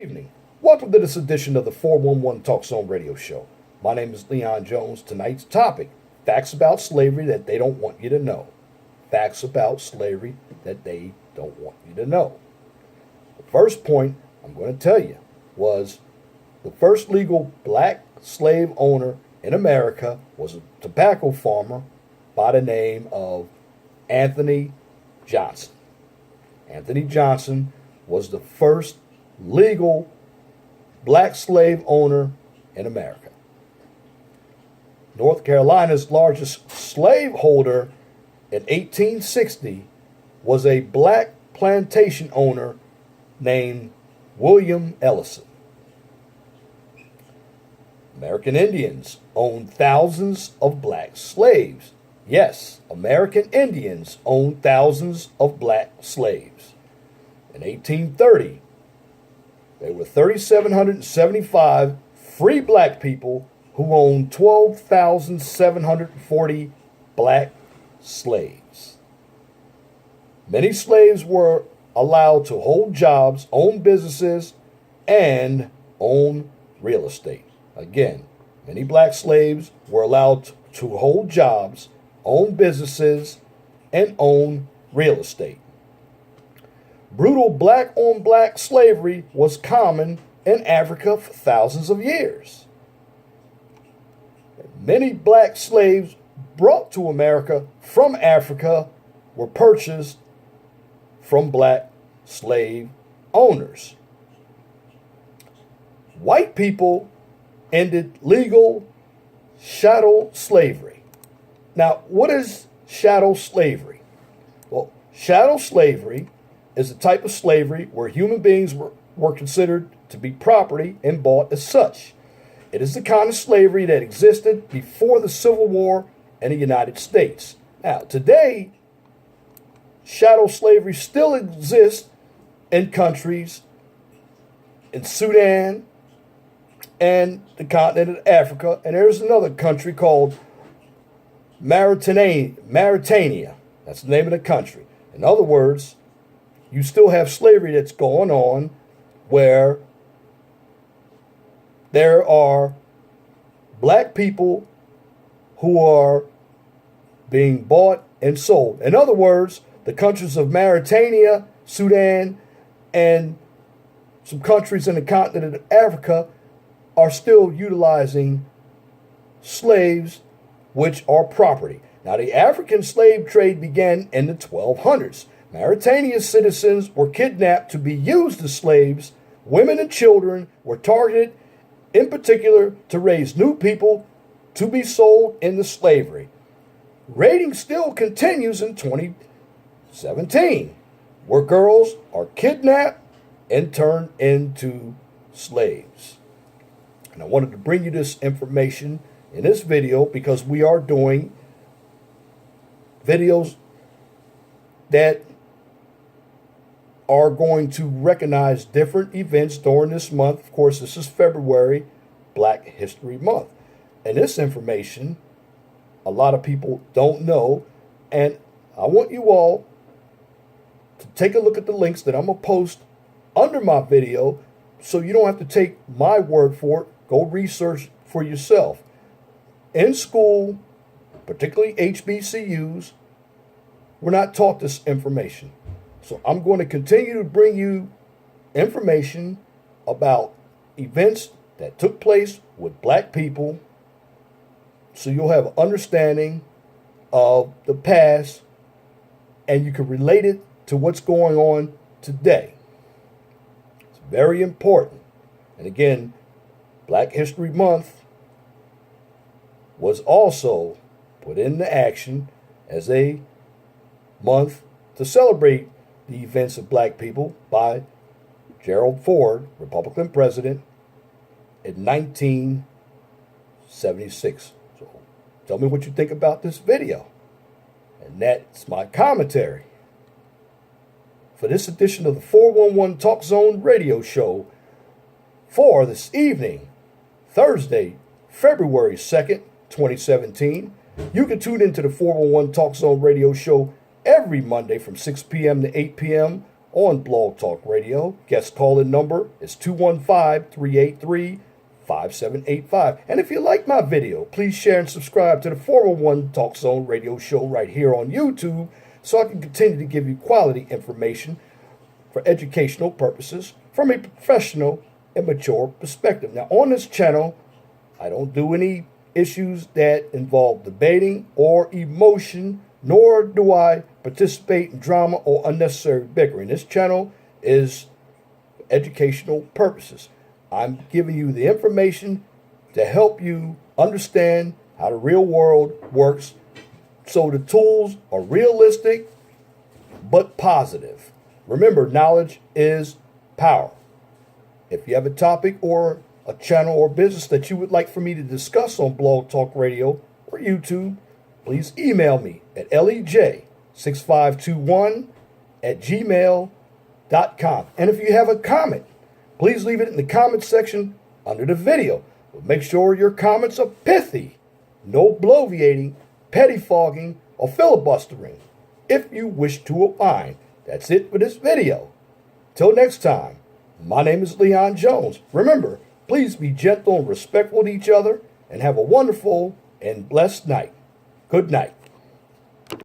Evening. Welcome to this edition of the 411 Talk Zone radio show. My name is Leon Jones. Tonight's topic, facts about slavery that they don't want you to know. Facts about slavery that they don't want you to know. The first point I'm going to tell you was the first legal black slave owner in America was a tobacco farmer by the name of Anthony Johnson. Anthony Johnson was the first legal black slave owner in America. North Carolina's largest slaveholder in 1860 was a black plantation owner named William Ellison. American Indians owned thousands of black slaves. Yes, American Indians owned thousands of black slaves. In 1830, there were 3,775 free black people who owned 12,740 black slaves. Many slaves were allowed to hold jobs, own businesses, and own real estate. Again, many black slaves were allowed to hold jobs, own businesses, and own real estate. Brutal black-on-black slavery was common in Africa for thousands of years. Many black slaves brought to America from Africa were purchased from black slave owners. White people ended legal chattel slavery. Now, what is chattel slavery? Well, chattel slavery is a type of slavery where human beings were considered to be property and bought as such. It is the kind of slavery that existed before the Civil War in the United States. Now, today, chattel slavery still exists in countries in Sudan and the continent of Africa, and there's another country called Mauritania. That's the name of the country. In other words, you still have slavery that's going on where there are black people who are being bought and sold. In other words, the countries of Mauritania, Sudan, and some countries in the continent of Africa are still utilizing slaves, which are property. Now, the African slave trade began in the 1200s. Mauritanian citizens were kidnapped to be used as slaves. Women and children were targeted, in particular, to raise new people to be sold into slavery. Raiding still continues in 2017, where girls are kidnapped and turned into slaves. And I wanted to bring you this information in this video because we are doing videos that are going to recognize different events during this month. Of course, this is February, Black History Month. And this information, a lot of people don't know. And I want you all to take a look at the links that I'm going to post under my video so you don't have to take my word for it. Go research for yourself. In school, particularly HBCUs, we're not taught this information. So I'm going to continue to bring you information about events that took place with black people so you'll have an understanding of the past and you can relate it to what's going on today. It's very important. And again, Black History Month was also put into action as a month to celebrate the events of black people by Gerald Ford, Republican president, in 1976. So tell me what you think about this video. And that's my commentary for this edition of the 411 Talk Zone radio show for this evening, Thursday, February 2nd, 2017. You can tune into the 411 Talk Zone radio show every Monday from 6 p.m. to 8 p.m. on Blog Talk Radio. Guest call-in number is 215-383-5785. And if you like my video, please share and subscribe to the 401 Talk Zone radio show right here on YouTube so I can continue to give you quality information for educational purposes from a professional and mature perspective. Now, on this channel, I don't do any issues that involve debating or emotion, nor do I participate in drama or unnecessary bickering. This channel is for educational purposes. I'm giving you the information to help you understand how the real world works, so the tools are realistic but positive. Remember, knowledge is power. If you have a topic or a channel or business that you would like for me to discuss on Blog Talk Radio or YouTube, please email me at lej6521@gmail.com. And if you have a comment, please leave it in the comment section under the video. But make sure your comments are pithy, no bloviating, pettifogging, or filibustering. If you wish to opine, that's it for this video. Till next time, my name is Leon Jones. Remember, please be gentle and respectful to each other and have a wonderful and blessed night. Good night.